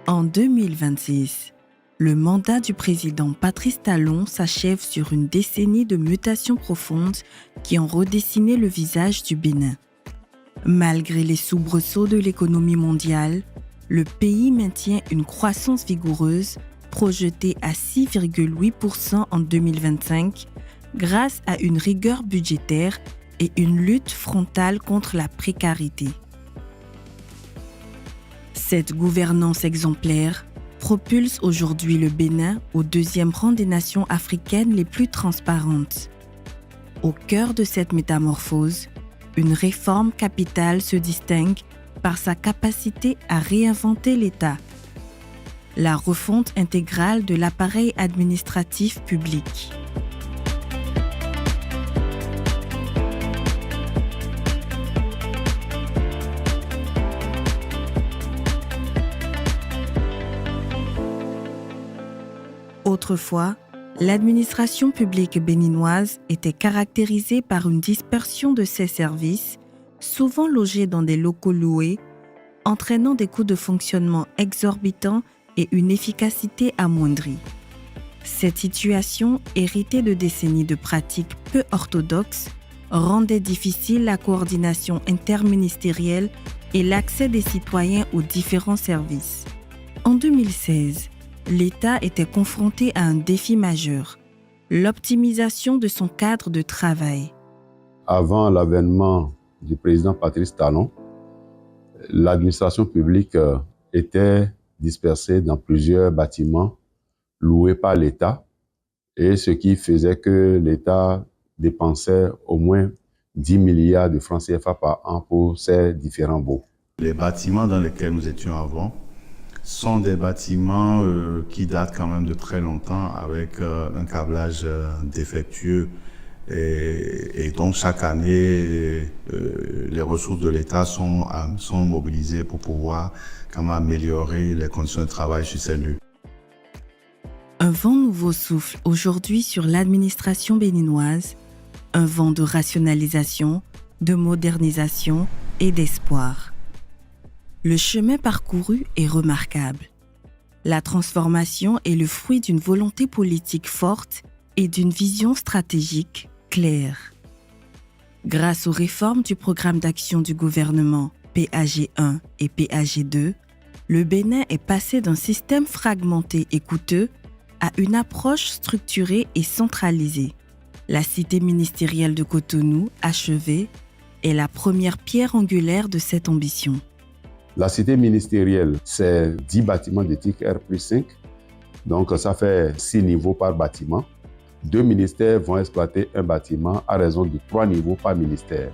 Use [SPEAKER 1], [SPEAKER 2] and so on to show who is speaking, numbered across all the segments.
[SPEAKER 1] En 2026, le mandat du président Patrice Talon s'achève sur une décennie de mutations profondes qui ont redessiné le visage du Bénin. Malgré les soubresauts de l'économie mondiale, le pays maintient une croissance vigoureuse projetée à 6,8% en 2025 grâce à une rigueur budgétaire et une lutte frontale contre la précarité. Cette gouvernance exemplaire propulse aujourd'hui le Bénin au deuxième rang des nations africaines les plus transparentes. Au cœur de cette métamorphose, une réforme capitale se distingue par sa capacité à réinventer l'État. La refonte intégrale de l'appareil administratif public. Autrefois, l'administration publique béninoise était caractérisée par une dispersion de ses services, souvent logés dans des locaux loués, entraînant des coûts de fonctionnement exorbitants et une efficacité amoindrie. Cette situation, héritée de décennies de pratiques peu orthodoxes, rendait difficile la coordination interministérielle et l'accès des citoyens aux différents services. En 2016, l'État était confronté à un défi majeur, l'optimisation de son cadre de travail.
[SPEAKER 2] Avant l'avènement du président Patrice Talon, l'administration publique était dispersée dans plusieurs bâtiments loués par l'État, et ce qui faisait que l'État dépensait au moins 10 milliards de francs CFA par an pour ces différents baux.
[SPEAKER 3] Les bâtiments dans lesquels nous étions avant sont des bâtiments qui datent quand même de très longtemps avec un câblage défectueux et donc chaque année les ressources de l'État sont mobilisées pour pouvoir quand même améliorer les conditions de travail sur ces lieux.
[SPEAKER 1] Un vent nouveau souffle aujourd'hui sur l'administration béninoise, un vent de rationalisation, de modernisation et d'espoir. Le chemin parcouru est remarquable. La transformation est le fruit d'une volonté politique forte et d'une vision stratégique claire. Grâce aux réformes du programme d'action du gouvernement PAG 1 et PAG 2, le Bénin est passé d'un système fragmenté et coûteux à une approche structurée et centralisée. La cité ministérielle de Cotonou, achevée, est la première pierre angulaire de cette ambition.
[SPEAKER 2] La cité ministérielle, c'est 10 bâtiments de type R+5, donc ça fait 6 niveaux par bâtiment. 2 ministères vont exploiter un bâtiment à raison de 3 niveaux par ministère.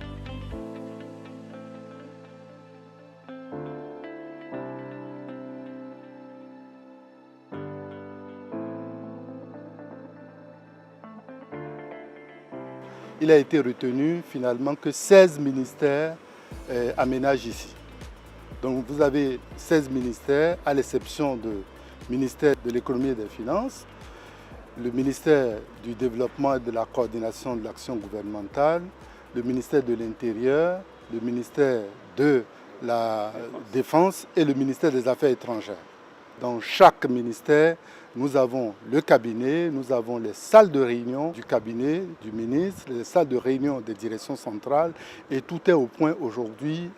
[SPEAKER 4] Il a été retenu finalement que 16 ministères aménagent ici. Donc vous avez 16 ministères, à l'exception du ministère de l'économie et des finances, le ministère du développement et de la coordination de l'action gouvernementale, le ministère de l'Intérieur, le ministère de la Défense et le ministère des Affaires étrangères. Dans chaque ministère, nous avons le cabinet, nous avons les salles de réunion du cabinet du ministre, les salles de réunion des directions centrales et tout est au point aujourd'hui.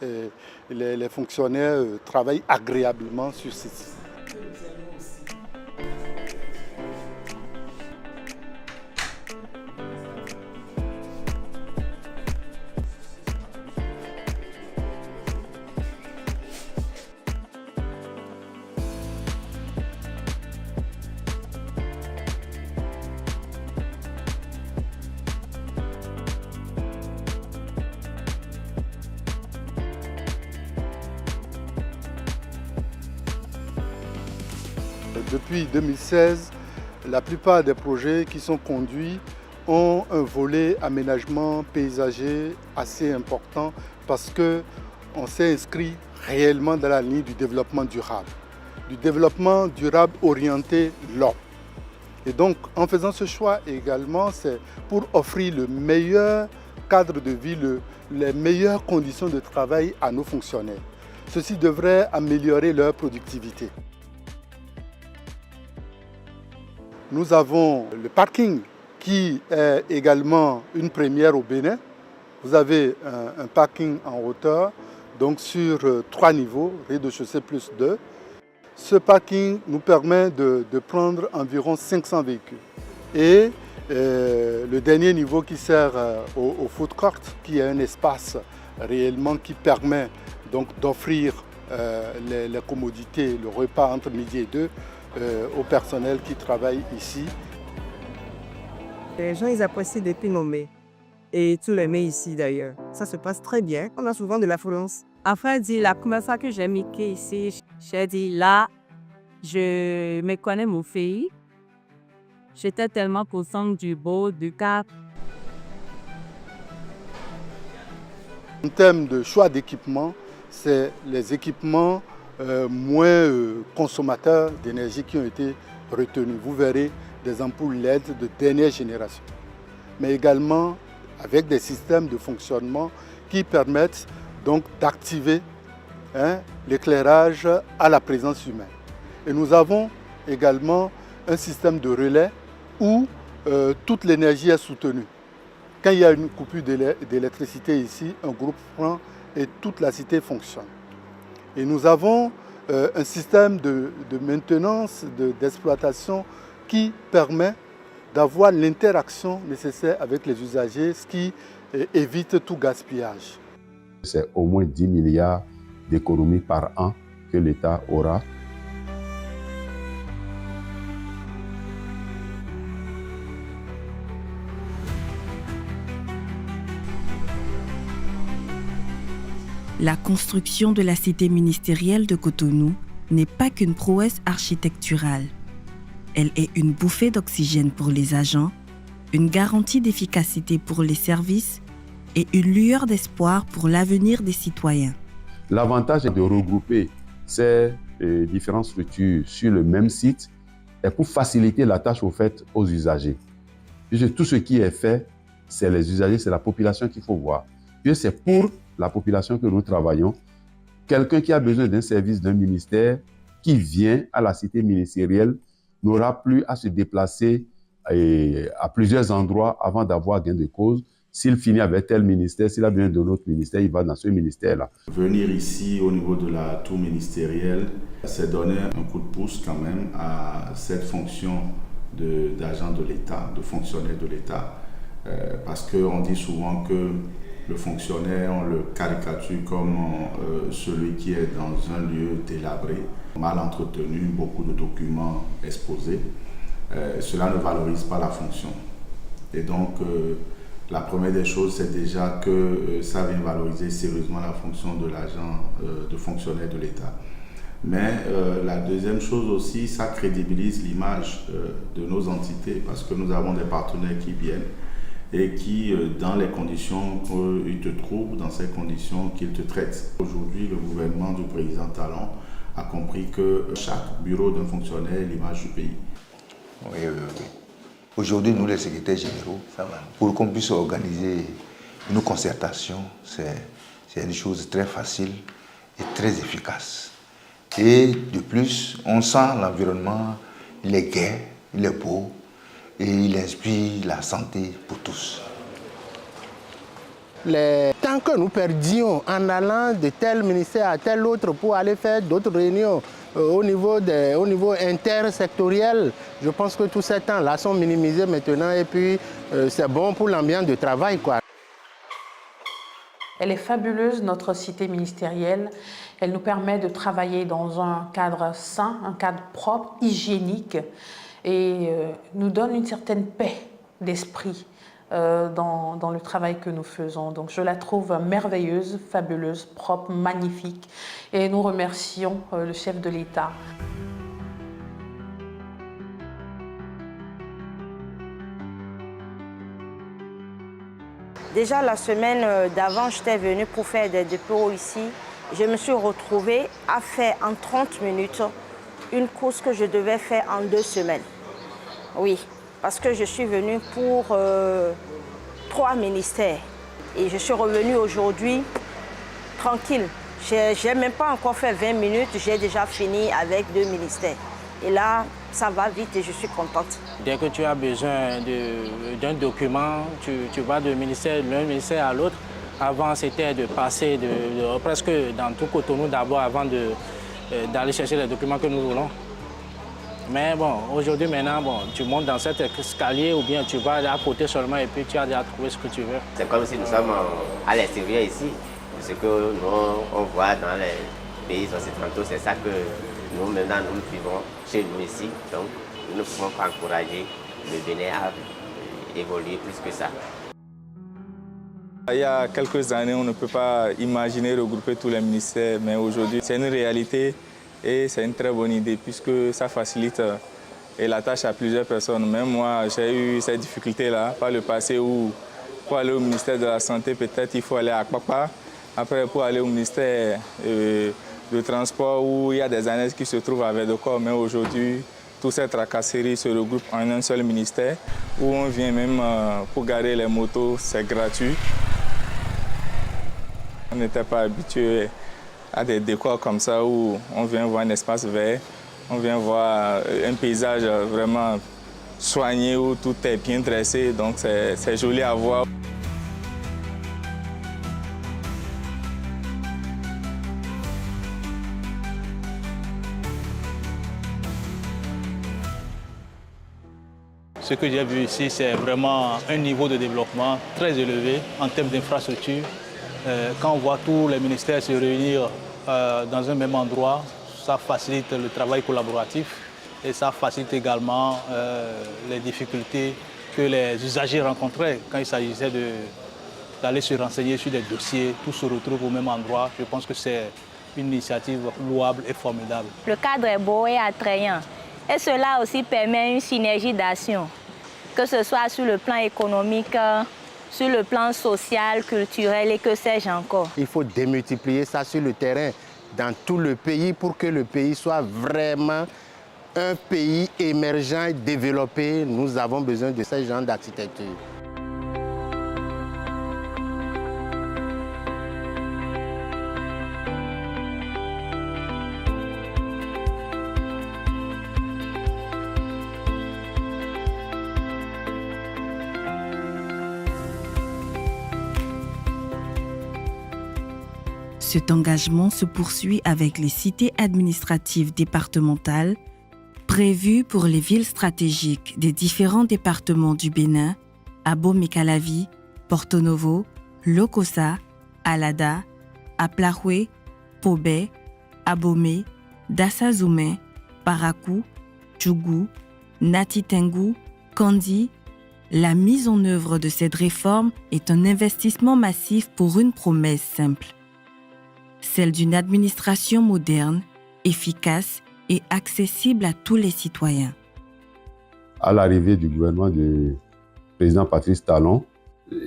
[SPEAKER 4] Les fonctionnaires travaillent agréablement sur ce site. Depuis 2016, la plupart des projets qui sont conduits ont un volet aménagement paysager assez important parce qu'on s'est inscrit réellement dans la ligne du développement durable orienté l'homme. Et donc, en faisant ce choix également, c'est pour offrir le meilleur cadre de vie, les meilleures conditions de travail à nos fonctionnaires. Ceci devrait améliorer leur productivité. Nous avons le parking qui est également une première au Bénin. Vous avez un parking en hauteur, donc sur 3 niveaux, rez-de-chaussée plus 2. Ce parking nous permet de prendre environ 500 véhicules. Et le dernier niveau qui sert au food court, qui est un espace réellement qui permet donc d'offrir les commodités, le repas entre midi et 2 au personnel qui travaille ici.
[SPEAKER 5] Les gens, ils apprécient d'être nommés. Et tous les mets ici d'ailleurs. Ça se passe très bien. On a souvent de l'affluence.
[SPEAKER 6] Après, la première fois que j'ai mis ici, j'ai dit là, je me connais mon pays. J'étais tellement contente du beau, du cap.
[SPEAKER 4] En termes de choix d'équipement, c'est les équipements moins consommateurs d'énergie qui ont été retenus. Vous verrez des ampoules LED de dernière génération, mais également avec des systèmes de fonctionnement qui permettent donc d'activer l'éclairage à la présence humaine. Et nous avons également un système de relais où toute l'énergie est soutenue. Quand il y a une coupure d'électricité ici, un groupe prend et toute la cité fonctionne. Et nous avons un système de maintenance, d'exploitation qui permet d'avoir l'interaction nécessaire avec les usagers, ce qui évite tout gaspillage.
[SPEAKER 2] C'est au moins 10 milliards d'économies par an que l'État aura.
[SPEAKER 1] La construction de la cité ministérielle de Cotonou n'est pas qu'une prouesse architecturale. Elle est une bouffée d'oxygène pour les agents, une garantie d'efficacité pour les services et une lueur d'espoir pour l'avenir des citoyens.
[SPEAKER 2] L'avantage est de regrouper ces différentes structures sur le même site et pour faciliter la tâche aux usagers. Puisque tout ce qui est fait, c'est les usagers, c'est la population qu'il faut voir. Puisque c'est pour la population que nous travaillons. Quelqu'un qui a besoin d'un service d'un ministère, qui vient à la cité ministérielle, n'aura plus à se déplacer à plusieurs endroits avant d'avoir gain de cause. S'il finit avec tel ministère, s'il a besoin d'un autre ministère, il va dans ce ministère-là.
[SPEAKER 3] Venir ici au niveau de la tour ministérielle, c'est donner un coup de pouce quand même à cette fonction d'agent de l'État, de fonctionnaire de l'État. Parce qu'on dit souvent que le fonctionnaire, on le caricature comme celui qui est dans un lieu délabré, mal entretenu, beaucoup de documents exposés. Cela ne valorise pas la fonction. Et donc, la première des choses, c'est déjà que ça vient valoriser sérieusement la fonction de l'agent, de fonctionnaire de l'État. Mais la deuxième chose aussi, ça crédibilise l'image de nos entités parce que nous avons des partenaires qui viennent et qui, dans les conditions qu'ils te trouvent, dans ces conditions qu'ils te traitent. Aujourd'hui, le gouvernement du président Talon a compris que chaque bureau d'un fonctionnaire est l'image du pays.
[SPEAKER 7] Oui. Aujourd'hui, nous, les secrétaires généraux, pour qu'on puisse organiser une concertation, c'est une chose très facile et très efficace. Et de plus, on sent l'environnement, il est gai, il est beau, et il inspire la santé pour tous.
[SPEAKER 8] Les temps que nous perdions en allant de tel ministère à tel autre pour aller faire d'autres réunions au niveau intersectoriel, je pense que tous ces temps-là sont minimisés maintenant et puis c'est bon pour l'ambiance de travail, quoi.
[SPEAKER 9] Elle est fabuleuse, notre cité ministérielle. Elle nous permet de travailler dans un cadre sain, un cadre propre, hygiénique, et nous donne une certaine paix d'esprit dans le travail que nous faisons. Donc je la trouve merveilleuse, fabuleuse, propre, magnifique. Et nous remercions le chef de l'État.
[SPEAKER 10] Déjà la semaine d'avant, j'étais venue pour faire des dépôts ici. Je me suis retrouvée à faire en 30 minutes une course que je devais faire en 2 semaines. Oui, parce que je suis venue pour 3 ministères. Et je suis revenue aujourd'hui tranquille. Je n'ai même pas encore fait 20 minutes, j'ai déjà fini avec 2 ministères. Et là, ça va vite et je suis contente.
[SPEAKER 11] Dès que tu as besoin d'un document, tu vas d'un ministère à l'autre. Avant, c'était de passer presque dans tout Cotonou d'abord avant d'aller chercher les documents que nous voulons. Mais bon, aujourd'hui, maintenant, tu montes dans cet escalier ou bien tu vas à côté seulement et puis tu as déjà trouvé ce que tu veux.
[SPEAKER 12] C'est comme si nous sommes à l'extérieur ici. Ce que nous, on voit dans les pays occidentaux, c'est ça que nous, maintenant, nous vivons chez nous ici. Donc, nous ne pouvons pas encourager le Bénin à évoluer plus que ça.
[SPEAKER 13] Il y a quelques années, on ne peut pas imaginer regrouper tous les ministères, mais aujourd'hui, c'est une réalité. Et c'est une très bonne idée puisque ça facilite la tâche à plusieurs personnes. Même moi, j'ai eu cette difficulté-là par le passé où pour aller au ministère de la Santé, peut-être il faut aller à Kpakpa. Après, pour aller au ministère du Transport où il y a des annexes qui se trouvent avec de corps. Mais aujourd'hui, toutes ces tracasseries se regroupent en un seul ministère où on vient même pour garer les motos, c'est gratuit. On n'était pas habitué à des décors comme ça où on vient voir un espace vert, on vient voir un paysage vraiment soigné où tout est bien dressé, donc c'est joli à voir.
[SPEAKER 14] Ce que j'ai vu ici, c'est vraiment un niveau de développement très élevé en termes d'infrastructure. Quand on voit tous les ministères se réunir dans un même endroit, ça facilite le travail collaboratif et ça facilite également les difficultés que les usagers rencontraient quand il s'agissait d'aller se renseigner sur des dossiers. Tout se retrouve au même endroit. Je pense que c'est une initiative louable et formidable.
[SPEAKER 15] Le cadre est beau et attrayant et cela aussi permet une synergie d'action, que ce soit sur le plan économique, sur le plan social, culturel et que sais-je encore.
[SPEAKER 8] Il faut démultiplier ça sur le terrain dans tout le pays pour que le pays soit vraiment un pays émergent et développé. Nous avons besoin de ce genre d'architecture.
[SPEAKER 1] Cet engagement se poursuit avec les cités administratives départementales prévues pour les villes stratégiques des différents départements du Bénin, Abomey-Calavi, Porto Novo, Lokossa, Alada, Aplahoué, Pobé, Abomey, Dassa-Zoumé, Parakou, Djougou, Nati-Tengu, Kandi. La mise en œuvre de cette réforme est un investissement massif pour une promesse simple. Celle d'une administration moderne, efficace et accessible à tous les citoyens.
[SPEAKER 2] À l'arrivée du gouvernement du président Patrice Talon,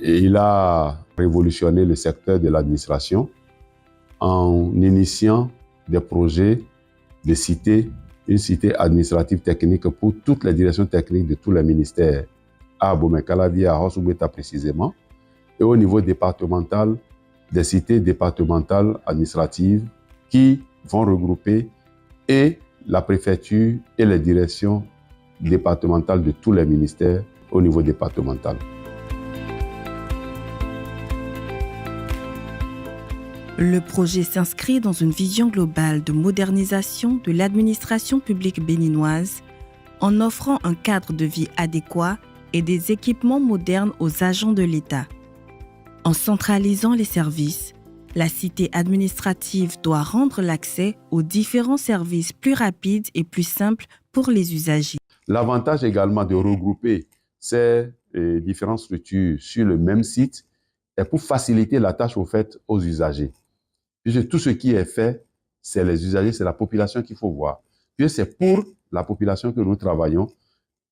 [SPEAKER 2] il a révolutionné le secteur de l'administration en initiant des projets de cité, une cité administrative technique pour toutes les directions techniques de tous les ministères, à Abomey-Calavi, à Rosso-Beta précisément, et au niveau départemental, des cités départementales administratives qui vont regrouper et la préfecture et les directions départementales de tous les ministères au niveau départemental.
[SPEAKER 1] Le projet s'inscrit dans une vision globale de modernisation de l'administration publique béninoise en offrant un cadre de vie adéquat et des équipements modernes aux agents de l'État. En centralisant les services, la cité administrative doit rendre l'accès aux différents services plus rapide et plus simple pour les usagers.
[SPEAKER 2] L'avantage également de regrouper ces différentes structures sur le même site est pour faciliter la tâche aux usagers. Puisque tout ce qui est fait, c'est les usagers, c'est la population qu'il faut voir. Puisque c'est pour la population que nous travaillons.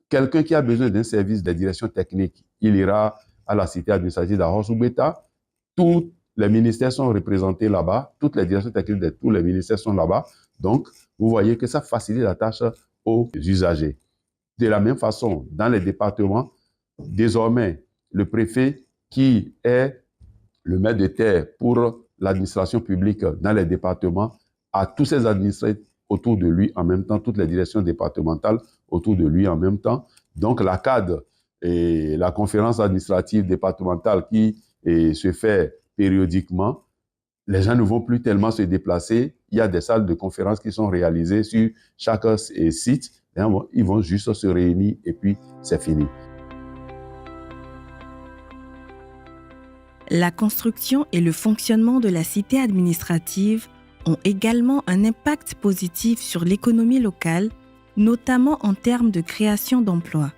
[SPEAKER 2] Quelqu'un qui a besoin d'un service de direction technique, il ira à la cité administrative d'Arosso-Beta. Tous les ministères sont représentés là-bas, toutes les directions techniques de tous les ministères sont là-bas. Donc, vous voyez que ça facilite la tâche aux usagers. De la même façon, dans les départements, désormais, le préfet qui est le maître de terre pour l'administration publique dans les départements a tous ses administrés autour de lui en même temps, toutes les directions départementales autour de lui en même temps. Donc la CAD et la conférence administrative départementale qui se fait périodiquement, les gens ne vont plus tellement se déplacer. Il y a des salles de conférence qui sont réalisées sur chaque site. Ils vont juste se réunir et puis c'est fini.
[SPEAKER 1] La construction et le fonctionnement de la cité administrative ont également un impact positif sur l'économie locale, notamment en termes de création d'emplois.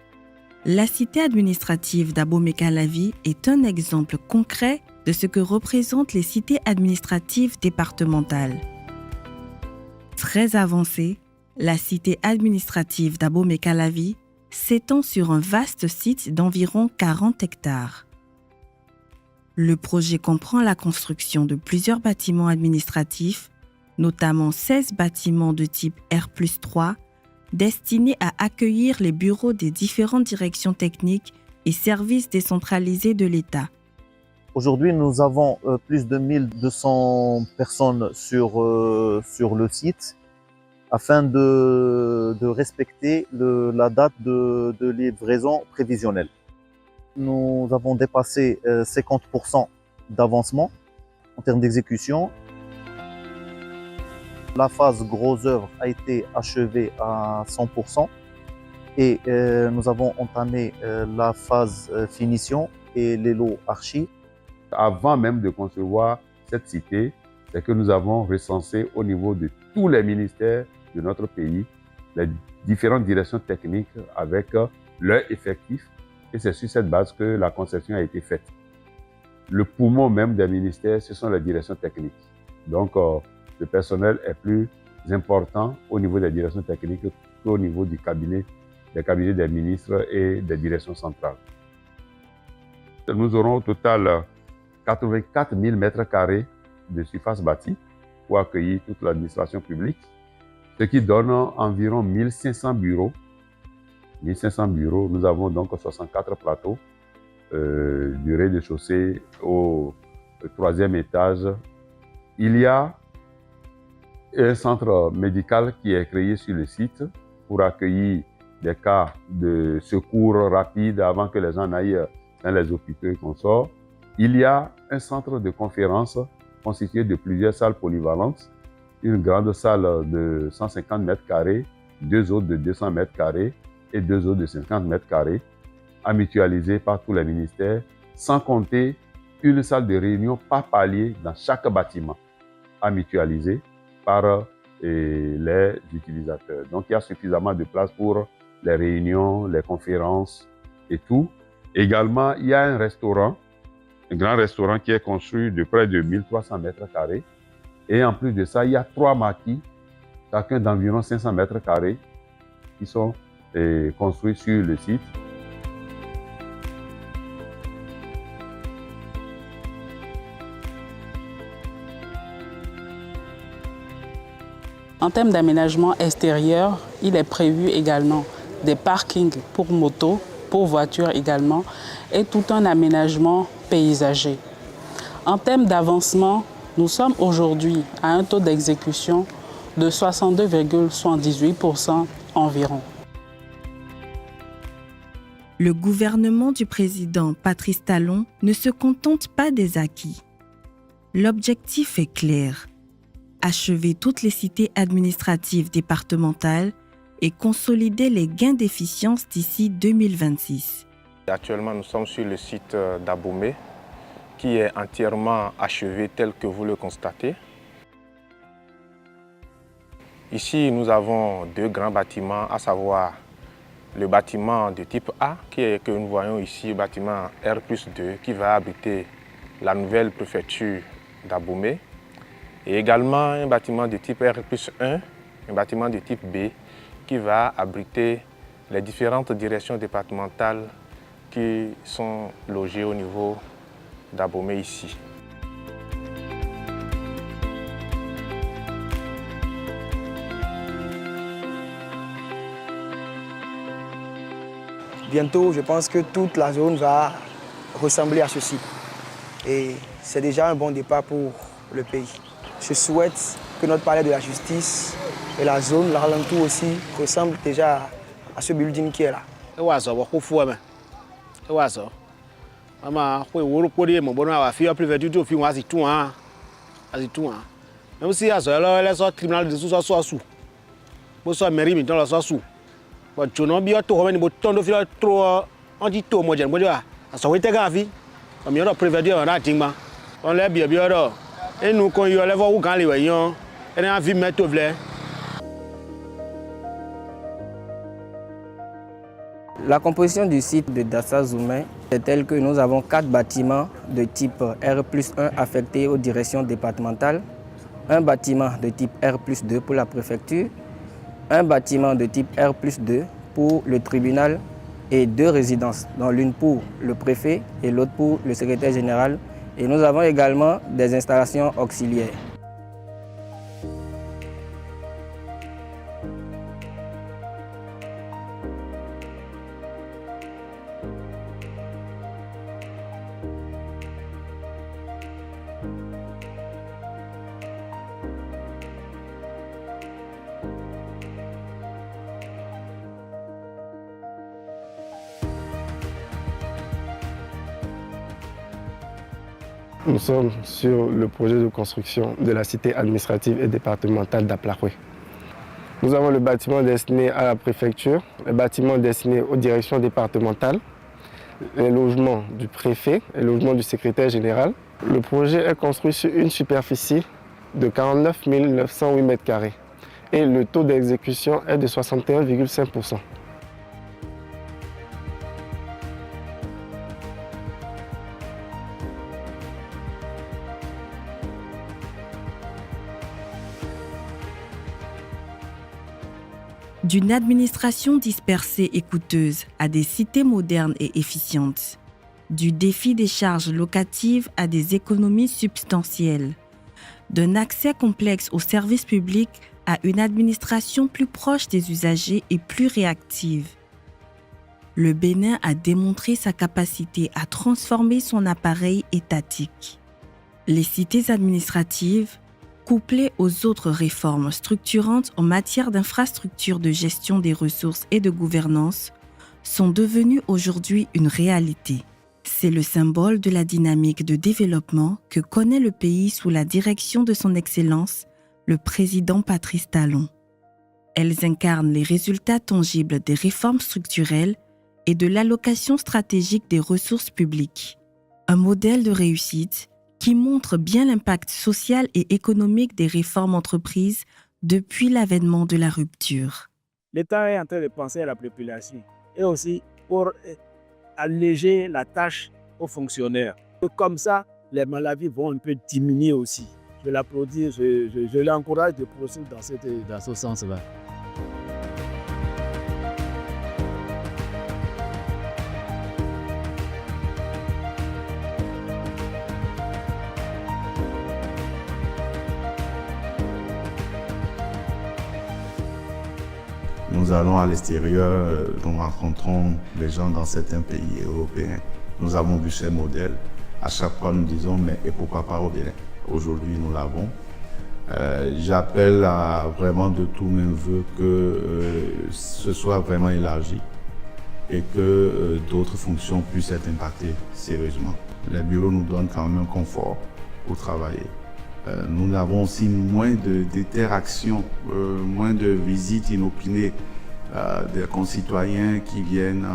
[SPEAKER 1] La cité administrative d'Abomey-Calavi est un exemple concret de ce que représentent les cités administratives départementales. Très avancée, la cité administrative d'Abomey-Calavi s'étend sur un vaste site d'environ 40 hectares. Le projet comprend la construction de plusieurs bâtiments administratifs, notamment 16 bâtiments de type R+3, destinés à accueillir les bureaux des différentes directions techniques et services décentralisés de l'État.
[SPEAKER 16] Aujourd'hui, nous avons plus de 1200 personnes sur le site afin de respecter la date de livraison prévisionnelle. Nous avons dépassé 50% d'avancement en termes d'exécution. La phase gros œuvre a été achevée à 100% et nous avons entamé la phase finition et les lots archi.
[SPEAKER 2] Avant même de concevoir cette cité, c'est que nous avons recensé au niveau de tous les ministères de notre pays les différentes directions techniques avec leurs effectifs. Et c'est sur cette base que la conception a été faite. Le poumon même des ministères, ce sont les directions techniques. Donc, le personnel est plus important au niveau des directions techniques qu'au niveau des cabinets des ministres et des directions centrales. Nous aurons au total 84 000 m² de surface bâtie pour accueillir toute l'administration publique, ce qui donne environ 1500 bureaux. 1500 bureaux, nous avons donc 64 plateaux du rez-de-chaussée au 3e étage. Il y a un centre médical qui est créé sur le site pour accueillir des cas de secours rapides avant que les gens n'aillent dans les hôpitaux et qu'on sort. Il y a un centre de conférence constitué de plusieurs salles polyvalentes, une grande salle de 150 m², deux autres de 200 m² et deux autres de 50 m², à mutualiser par tous les ministères, sans compter une salle de réunion par palier dans chaque bâtiment, à mutualiser par les utilisateurs. Donc il y a suffisamment de place pour les réunions, les conférences et tout. Également, il y a un restaurant, un grand restaurant qui est construit de près de 1300 m². Et en plus de ça, il y a 3 maquis, chacun d'environ 500 m², qui sont construits sur le site.
[SPEAKER 17] En termes d'aménagement extérieur, il est prévu également des parkings pour motos, pour voitures également, et tout un aménagement paysager. En termes d'avancement, nous sommes aujourd'hui à un taux d'exécution de 62,78% environ.
[SPEAKER 1] Le gouvernement du président Patrice Talon ne se contente pas des acquis. L'objectif est clair: achever toutes les cités administratives départementales et consolider les gains d'efficience d'ici 2026.
[SPEAKER 18] Actuellement, nous sommes sur le site d'Abomey, qui est entièrement achevé tel que vous le constatez. Ici, nous avons 2 grands bâtiments, à savoir le bâtiment de type A, que nous voyons ici, le bâtiment R+2, qui va abriter la nouvelle préfecture d'Abomey. Et également un bâtiment de type R+1, un bâtiment de type B, qui va abriter les différentes directions départementales qui sont logées au niveau d'Abomey ici.
[SPEAKER 19] Bientôt, je pense que toute la zone va ressembler à ceci. Et c'est déjà un bon départ pour le pays. Je souhaite que notre palais de la justice Et la zone, l'alentour aussi, ressemble déjà à ce building qui est là.
[SPEAKER 20] Même si elle est tribunal de sous sous. Pour ça mairie maintenant la sous. Bon tu n'as bien tout remettre bouton de fil trop on dit tout moi j'aime pas ça va te gavi. Comme il y a prévenir on a tingma. On l'a bien là. Et nous quand il y a les voir où quand les voyons, elle a envie mettre vle.
[SPEAKER 5] La composition du site de Dassa Zoumé est telle que nous avons 4 bâtiments de type R+1 affectés aux directions départementales, un bâtiment de type R+2 pour la préfecture, un bâtiment de type R+2 pour le tribunal et 2 résidences, dont l'une pour le préfet et l'autre pour le secrétaire général. Et nous avons également des installations auxiliaires.
[SPEAKER 21] Nous sommes sur le projet de construction de la cité administrative et départementale d'Aplaroué. Nous avons le bâtiment destiné à la préfecture, le bâtiment destiné aux directions départementales, les logements du préfet et les logements du secrétaire général. Le projet est construit sur une superficie de 49 908 m² et le taux d'exécution est de 61,5%.
[SPEAKER 1] D'une administration dispersée et coûteuse à des cités modernes et efficientes, du défi des charges locatives à des économies substantielles, d'un accès complexe aux services publics à une administration plus proche des usagers et plus réactive. Le Bénin a démontré sa capacité à transformer son appareil étatique. Les cités administratives, couplées aux autres réformes structurantes en matière d'infrastructures de gestion des ressources et de gouvernance, sont devenues aujourd'hui une réalité. C'est le symbole de la dynamique de développement que connaît le pays sous la direction de son Excellence, le président Patrice Talon. Elles incarnent les résultats tangibles des réformes structurelles et de l'allocation stratégique des ressources publiques. Un modèle de réussite qui montre bien l'impact social et économique des réformes entreprises depuis l'avènement de la rupture.
[SPEAKER 22] L'État est en train de penser à la population et aussi pour alléger la tâche aux fonctionnaires. Comme ça, les maladies vont un peu diminuer aussi. Je l'applaudis, je l'encourage de poursuivre dans ce sens-là.
[SPEAKER 3] Nous allons à l'extérieur, nous rencontrons les gens dans certains pays européens. Nous avons vu ces modèles. À chaque fois, nous disons, mais et pourquoi pas au Bénin? Aujourd'hui, nous l'avons. J'appelle vraiment de tous mes voeux que ce soit vraiment élargi et que d'autres fonctions puissent être impactées sérieusement. Les bureaux nous donnent quand même un confort pour travailler. Nous avons aussi moins d'interactions, moins de visites inopinées des concitoyens qui viennent,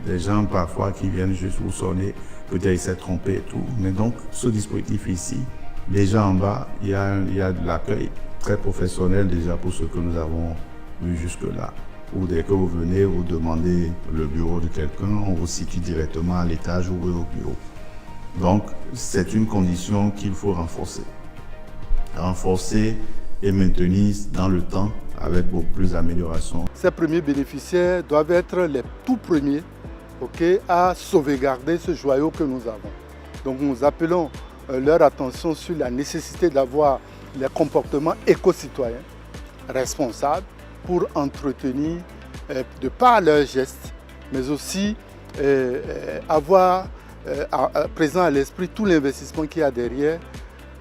[SPEAKER 3] des gens parfois qui viennent juste vous sonner, peut-être ils s'est trompé et tout. Mais donc, ce dispositif ici, déjà en bas, il y a de l'accueil très professionnel déjà pour ce que nous avons vu jusque-là. Ou dès que vous venez, vous demandez le bureau de quelqu'un, on vous situe directement à l'étage ou au bureau. Donc, c'est une condition qu'il faut renforcer et maintenir dans le temps avec beaucoup plus d'améliorations.
[SPEAKER 4] Ces premiers bénéficiaires doivent être les tout premiers à sauvegarder ce joyau que nous avons. Donc nous appelons leur attention sur la nécessité d'avoir les comportements éco-citoyens responsables pour entretenir, de par leurs gestes, mais aussi avoir présent à l'esprit tout l'investissement qu'il y a derrière,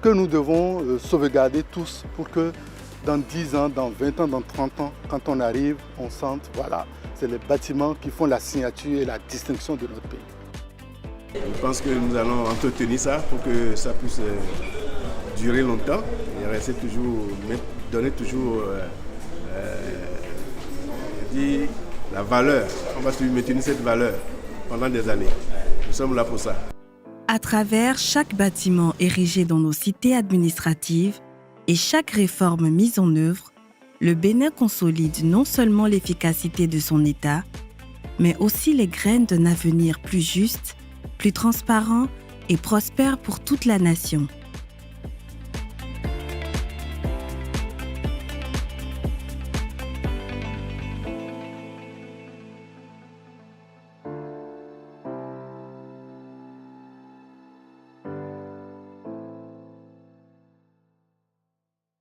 [SPEAKER 4] que nous devons sauvegarder tous pour que dans 10 ans, dans 20 ans, dans 30 ans, quand on arrive, on sente, voilà, c'est les bâtiments qui font la signature et la distinction de notre pays.
[SPEAKER 6] Je pense que nous allons entretenir ça pour que ça puisse durer longtemps et rester toujours, donner toujours la valeur. On va toujours maintenir cette valeur pendant des années. Nous sommes là pour ça.
[SPEAKER 1] À travers chaque bâtiment érigé dans nos cités administratives et chaque réforme mise en œuvre, le Bénin consolide non seulement l'efficacité de son État, mais aussi les graines d'un avenir plus juste, plus transparent et prospère pour toute la nation.